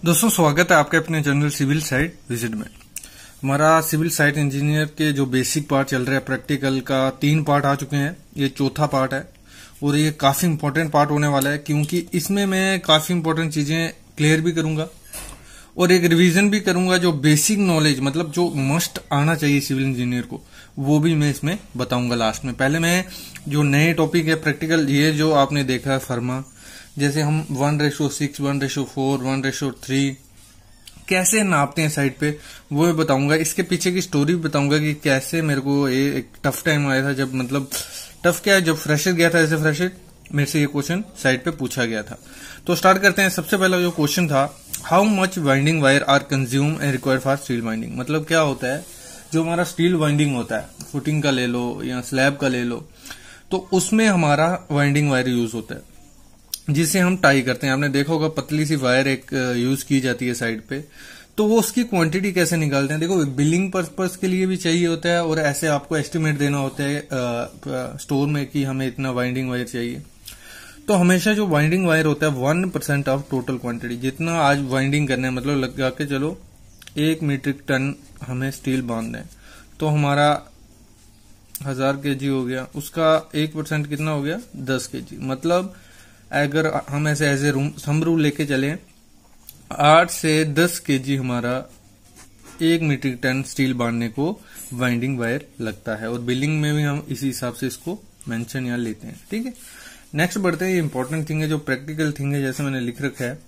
दोस्तों स्वागत है आपके अपने चैनल सिविल साइट विजिट में। हमारा सिविल साइट इंजीनियर के जो बेसिक पार्ट चल रहे हैं प्रैक्टिकल का 3 पार्ट आ चुके हैं। ये चौथा पार्ट है और ये काफी इंपॉर्टेंट पार्ट होने वाला है क्योंकि इसमें मैं काफी इंपॉर्टेंट चीजें क्लियर भी करूंगा और एक रिवीजन भी करूंगा। जो बेसिक नॉलेज मतलब जो मस्ट आना चाहिए सिविल इंजीनियर को वो भी मैं इसमें बताऊंगा लास्ट में। पहले मैं जो नए टॉपिक है प्रैक्टिकल, ये जो आपने देखा है फर्मा, जैसे हम 1:6, 1:4, 1:3 कैसे नापते हैं साइट पे, वो मैं बताऊंगा। इसके पीछे की स्टोरी भी बताऊंगा कि कैसे मेरे को ये एक टफ टाइम आया था। जब मतलब टफ क्या है, जब फ्रेशर गया था एज ए फ्रेशर मेरे से ये क्वेश्चन साइट पे पूछा गया था। तो स्टार्ट करते हैं। सबसे पहला जो क्वेश्चन था, how much winding wire are consume and required for steel winding. मतलब क्या होता है, जो हमारा स्टील वाइंडिंग होता है, फुटिंग का ले लो या स्लैब का ले लो, तो उसमें हमारा वाइंडिंग वायर यूज होता है जिसे हम टाई करते हैं। आपने देखा होगा पतली सी वायर एक यूज की जाती है साइड पे। तो वो उसकी क्वांटिटी कैसे निकालते हैं, देखो बिलिंग पर्पस के लिए भी चाहिए होता है और ऐसे आपको एस्टिमेट देना होता है स्टोर में कि हमें इतना वाइंडिंग वायर चाहिए। तो हमेशा जो वाइंडिंग वायर होता है 1% ऑफ टोटल क्वांटिटी, जितना आज वाइंडिंग करने है, मतलब लगा के चलो 1 मीट्रिक टन हमें स्टील बांधना है तो हमारा 1000 kg हो गया, उसका 1% कितना हो गया 10 kg। मतलब अगर हम ऐसे एज ए सम रूल लेके चले 8 से 10 kg हमारा 1 मीट्रिक टन स्टील बांधने को वाइंडिंग वायर लगता है और बिलिंग में भी हम इसी हिसाब से इसको मेंशन यहाँ लेते हैं। ठीक है, नेक्स्ट बढ़ते हैं। ये इंपॉर्टेंट थिंग है, जो प्रैक्टिकल थिंग है, जैसे मैंने लिख रखा है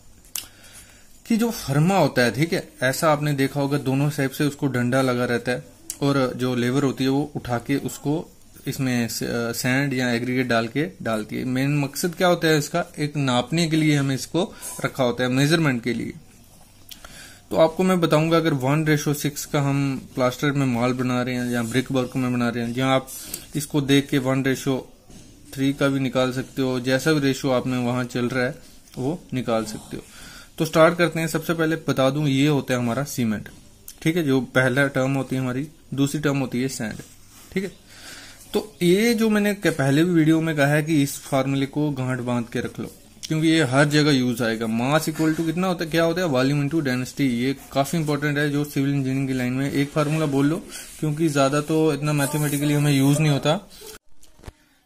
कि जो फर्मा होता है, ठीक है, ऐसा आपने देखा होगा दोनों साइड से उसको डंडा लगा रहता है और जो लेबर होती है वो उठा के उसको इसमें सैंड या एग्रीगेट डाल के डालती है। मेन मकसद क्या होता है इसका, एक नापने के लिए हमें इसको रखा होता है, मेजरमेंट के लिए। तो आपको मैं बताऊंगा, अगर 1:6 का हम प्लास्टर में माल बना रहे हैं या ब्रिक वर्क में बना रहे हैं, जहां आप इसको देख के 1:3 का भी निकाल सकते हो, जैसा भी रेशियो आप में वहां चल रहा है वो निकाल सकते हो। तो स्टार्ट करते हैं। सबसे पहले बता दूं, ये होता है हमारा सीमेंट। ठीक है, जो पहला टर्म होती है हमारी, दूसरी टर्म होती है सैंड। ठीक है, तो ये जो मैंने पहले भी वीडियो में कहा है कि इस फार्मूले को गांठ बांध के रख लो क्योंकि ये हर जगह यूज आएगा। मास इक्वल टू कितना होता है, क्या होता है, वॉल्यूम इनटू डेंसिटी। ये काफी इंपॉर्टेंट है जो सिविल इंजीनियरिंग की लाइन में। एक फार्मूला बोल लो क्योंकि ज्यादा तो इतना मैथमेटिकली हमें यूज नहीं होता।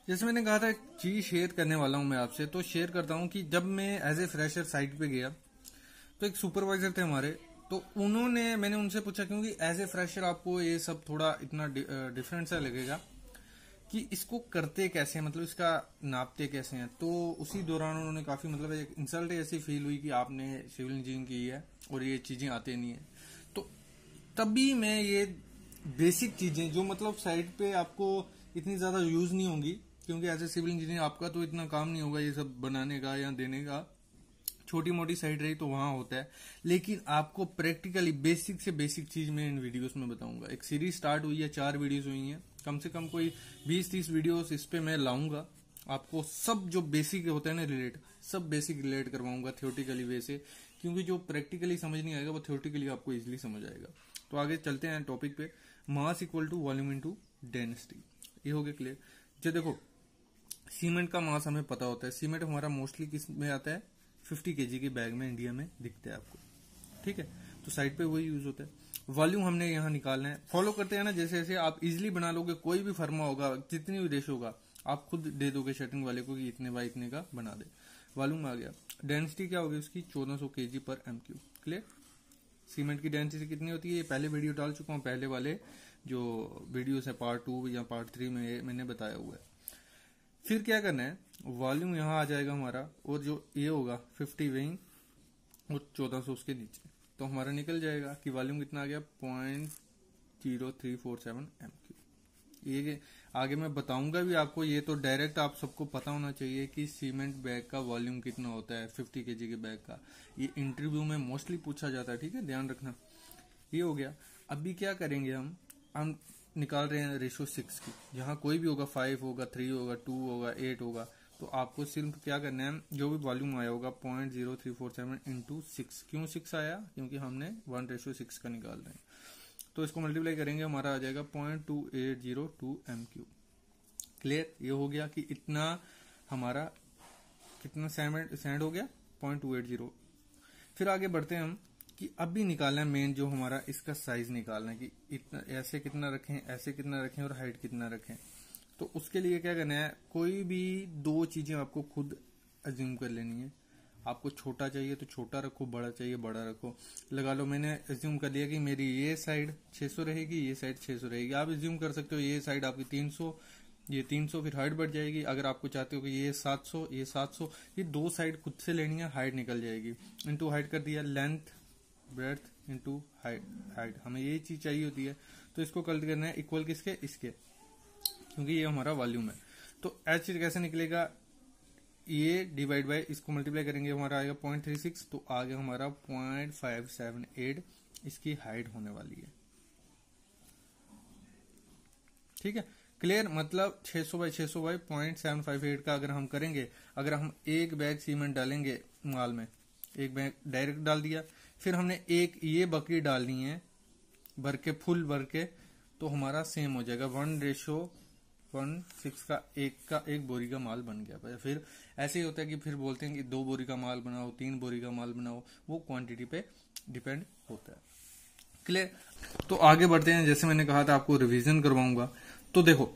जैसे मैंने कहा था एक चीज शेयर करने वाला हूं मैं आपसे, तो शेयर करता हूं कि जब मैं एज ए फ्रेशर साइट पे गया तो एक सुपरवाइजर थे हमारे, तो मैंने उनसे पूछा, क्योंकि एज ए फ्रेशर आपको ये सब थोड़ा इतना डिफरेंट सा लगेगा कि इसको करते कैसे हैं, मतलब इसका नापते कैसे हैं। तो उसी दौरान उन्होंने काफी मतलब एक इंसल्ट ऐसी फील हुई कि आपने सिविल इंजीनियरिंग की है और ये चीजें आते नहीं है। तो तभी मैं ये बेसिक चीजें जो मतलब साइट पे आपको इतनी ज्यादा यूज नहीं होंगी, क्योंकि एज ए सिविल इंजीनियर आपका तो इतना काम नहीं होगा ये सब बनाने का या देने का। छोटी मोटी साइट रही तो वहां होता है, लेकिन आपको प्रैक्टिकली बेसिक से बेसिक चीज मैं इन वीडियोस में बताऊंगा। एक सीरीज स्टार्ट हुई है, 4 वीडियोस हुई हैं, कम से कम कोई 20-30 वीडियोस इस पे मैं लाऊंगा। आपको सब जो बेसिक होता है ना रिलेट, सब बेसिक रिलेट करवाऊंगा थियोरेटिकली वे से, क्योंकि जो प्रैक्टिकली समझ नहीं आएगा वो थियोरेटिकली आपको इजिली समझ आएगा। तो आगे चलते हैं टॉपिक पे। Mass equal to volume into density, ये हो गया क्लियर। जो देखो सीमेंट का मास हमें पता होता है। सीमेंट हमारा मोस्टली किस में आता है, 50 kg के बैग में इंडिया में दिखता है आपको। ठीक है, तो साइड पे वही यूज होता है। वॉल्यूम हमने यहाँ निकालना है, फॉलो करते हैं ना, जैसे जैसे आप इजिली बना लोगे। कोई भी फर्मा होगा, जितनी भी रेशो होगा, आप खुद दे दोगे शटरिंग वाले को कि इतने बाय इतने का बना दे। वॉल्यूम आ गया। डेंसिटी क्या होगी उसकी, 1400 kg पर MQ। क्लियर। सीमेंट की डेंसिटी कितनी होती है, ये पहले वीडियो डाल चुका हूँ, पहले वाले जो वीडियोस है पार्ट 2 या पार्ट 3 में मैंने बताया हुआ है। फिर क्या करना है, वॉल्यूम यहाँ आ जाएगा हमारा, और जो ये होगा 50 वेइंग और 1400 उसके नीचे, तो हमारा निकल जाएगा कि वॉल्यूम कितना आ गया, 0.0347 MQ। ये आगे मैं बताऊंगा भी आपको, ये तो डायरेक्ट आप सबको पता होना चाहिए कि सीमेंट बैग का वॉल्यूम कितना होता है 50 kg के बैग का। ये इंटरव्यू में मोस्टली पूछा जाता है, ठीक है, ध्यान रखना। ये हो गया। अभी क्या करेंगे, हम निकाल रहे हैं रेशो 6 की, जहां कोई भी होगा, 5 होगा, 3 होगा, 2 होगा, 8 होगा। तो आपको सिर्फ क्या करना है, जो भी वॉल्यूम आया होगा 0.0347 इंटू 6। क्यों 6 आया, क्योंकि हमने 1:6 का निकाल रहे हैं। तो इसको मल्टीप्लाई करेंगे, हमारा आ जाएगा 0.2802 MQ। क्लियर। ये हो गया कि इतना हमारा कितना सैंड हो गया 0.280। फिर आगे बढ़ते हैं हम कि अब भी निकालना है मेन जो हमारा इसका साइज निकालना है कि इतना ऐसे कितना रखें, ऐसे कितना रखें और हाइट कितना रखें। तो उसके लिए क्या करना है, कोई भी दो चीजें आपको खुद अज्यूम कर लेनी है। आपको छोटा चाहिए तो छोटा रखो, बड़ा चाहिए बड़ा रखो। लगा लो मैंने अज्यूम कर लिया कि मेरी ये साइड 600 रहेगी, ये साइड 600 रहेगी। आप अज्यूम कर सकते हो ये साइड आपकी 300, ये 300, फिर हाइट बढ़ जाएगी। अगर आपको चाहते हो कि ये 700, ये 700, ये दो साइड खुद से लेनी है, हाइट निकल जाएगी। इनटू हाइट कर दिया, लेंथ ब्रेड्थ इनटू हाइट, हमें यही चीज चाहिए होती है। तो इसको कल करना है इक्वल किसके, इसके, क्योंकि ये हमारा वॉल्यूम है। तो एच कैसे निकलेगा, ये डिवाइड बाय इसको मल्टीप्लाई करेंगे, हमारा आएगा 0.36, तो आगे हमारा 0.578 इसकी हाइट होने वाली है। ठीक है, क्लियर। मतलब 600 बाई 600 बाई 0.758 का अगर हम करेंगे, अगर हम एक बैग सीमेंट डालेंगे माल में, एक बैग डायरेक्ट डाल दिया, फिर हमने एक ये बकरी डालनी है भर के, फुल भर के, तो हमारा सेम हो जाएगा 1:16 का एक बोरी का माल बन गया। फिर ऐसे ही होता है कि फिर बोलते हैं कि 2 बोरी का माल बनाओ, 3 बोरी का माल बनाओ, वो क्वांटिटी पे डिपेंड होता है। क्लियर। तो आगे बढ़ते हैं, जैसे मैंने कहा था आपको रिवीजन करवाऊंगा। तो देखो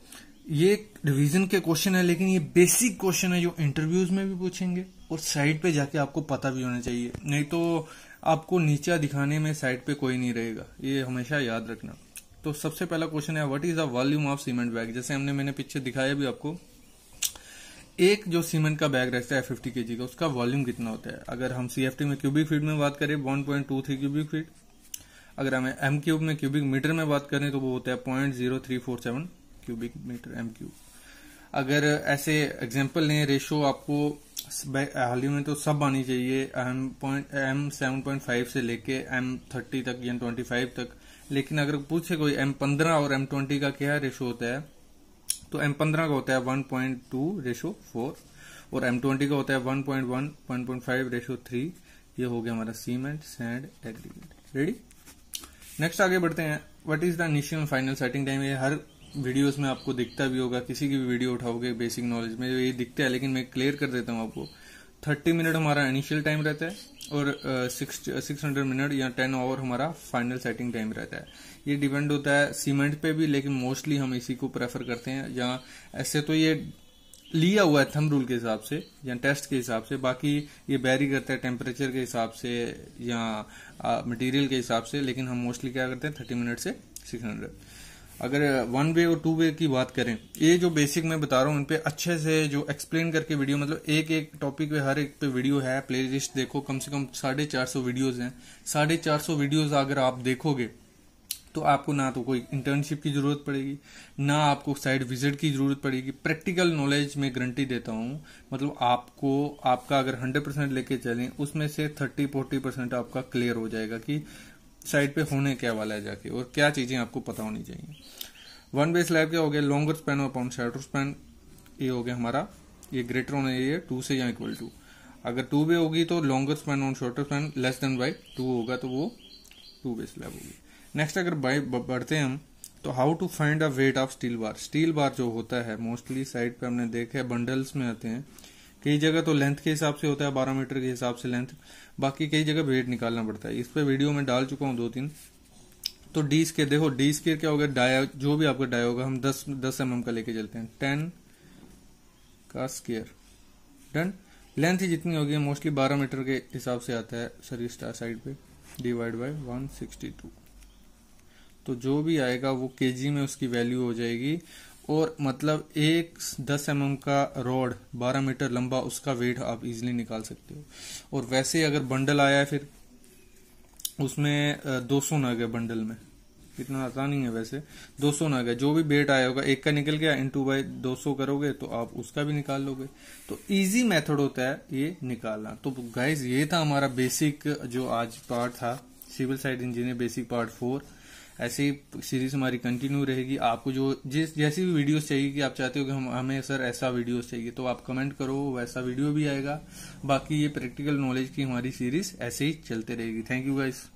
ये रिवीजन के क्वेश्चन है, लेकिन ये बेसिक क्वेश्चन है जो इंटरव्यूज में भी पूछेंगे और साइड पे जाके आपको पता भी होना चाहिए, नहीं तो आपको नीचा दिखाने में साइड पे कोई नहीं रहेगा, ये हमेशा याद रखना। तो सबसे पहला क्वेश्चन है what is the volume of cement bag. जैसे मैंने पीछे दिखाया भी आपको, एक जो सीमेंट का बैग रहता है 50 kg का, उसका वॉल्यूम कितना होता है। अगर हम CFT में क्यूबिक फीट में बात करें 1.23 क्यूबिक फीट, अगर हमें M क्यूब में क्यूबिक मीटर में बात करें तो वो होता है 0.0347 क्यूबिक मीटर M क्यूब। अगर ऐसे एग्जाम्पल लें, रेशो आपको हाल ही में तो सब आनी चाहिए, M 7.5 से लेके M30 तक या 25 तक। लेकिन अगर पूछे कोई M15 और M20 का क्या रेशो होता है, तो M15 का होता है 1.2:4 और M20 का होता है 1.1, 1.5:3। ये हो गया हमारा cement, sand, aggregate. Ready. Next आगे बढ़ते हैं, what is the initial and final setting time. ये हर वीडियोस में आपको दिखता भी होगा, किसी की भी वीडियो उठाओगे बेसिक नॉलेज में ये दिखता है, लेकिन मैं क्लियर कर देता हूँ आपको। 30 मिनट हमारा इनिशियल टाइम रहता है और 600 मिनट या 10 आवर हमारा फाइनल सेटिंग टाइम रहता है। ये डिपेंड होता है सीमेंट पे भी, लेकिन मोस्टली हम इसी को प्रेफर करते हैं। या ऐसे तो ये लिया हुआ है थंब रूल के हिसाब से या टेस्ट के हिसाब से, बाकी ये वेरी करता है टेम्परेचर के हिसाब से या मटेरियल के हिसाब से, लेकिन हम मोस्टली क्या करते हैं 30 मिनट से 600। अगर 1 वे और 2 वे की बात करें, ये जो बेसिक मैं बता रहा हूँ इन पे अच्छे से जो एक्सप्लेन करके वीडियो, मतलब एक एक टॉपिक पे हर एक पे वीडियो है। प्लेलिस्ट देखो, कम से कम 450 वीडियोज हैं। 450 वीडियोज अगर आप देखोगे तो आपको ना तो कोई इंटर्नशिप की जरूरत पड़ेगी, ना आपको साइड विजिट की जरूरत पड़ेगी। प्रैक्टिकल नॉलेज में गारंटी देता हूँ, मतलब आपको आपका अगर 100% लेके चलें, उसमें से 30-40% आपका क्लियर हो जाएगा कि साइड पे होने क्या वाला है जाके और क्या चीजें आपको पता होनी चाहिए। 1 वे स्लैब क्या हो गया, लॉन्गर स्पैन और अपॉन शॉर्टर स्पैन। ये हो गया हमारा, ये ग्रेटर होना चाहिए 2 से या इक्वल टू। अगर 2 वे होगी तो लॉन्गर स्पैन और shorter span less than by 2 होगा, तो वो 2 वे स्लैब होगी। नेक्स्ट अगर बढ़ते हैं हम, तो how to find the weight of steel bar. Steel bar जो होता है मोस्टली साइड पे हमने देखा है बंडल्स में आते हैं, कई जगह तो लेंथ के हिसाब से होता है 12 मीटर के हिसाब से लेंथ, बाकी कई जगह वेट निकालना पड़ता है। इस पे वीडियो में डाल चुका हूँ 2-3। तो डी स्केयर देखो, डी स्केयर क्या होगा, डाया जो भी आपका डाया होगा हम 10 mm का लेके चलते हैं, 10 का स्केयर डन। लेंथ ही जितनी होगी मोस्टली 12 मीटर के हिसाब से आता है सर्विस स्टार साइड पे, डिवाइड बाय 162। तो जो भी आएगा वो केजी में उसकी वैल्यू हो जाएगी। और मतलब एक 10 mm का रॉड 12 मीटर लंबा, उसका वेट आप इजीली निकाल सकते हो। और वैसे अगर बंडल आया है फिर उसमें 200 नग है बंडल में, इतना आसान ही है वैसे। 200 नग है, जो भी वेट आया होगा एक का निकल गया, इनटू बाय 200 करोगे तो आप उसका भी निकाल लोगे। तो इजी मेथड होता है ये निकालना। तो गाइज ये था हमारा बेसिक जो आज पार्ट था, civil side engineer basic part 4। ऐसी सीरीज हमारी कंटिन्यू रहेगी। आपको जो जैसी भी वीडियोस चाहिए कि आप चाहते हो कि हमें सर ऐसा वीडियोस चाहिए, तो आप कमेंट करो, वैसा वीडियो भी आएगा। बाकी ये प्रैक्टिकल नॉलेज की हमारी सीरीज ऐसे ही चलते रहेगी। Thank you guys.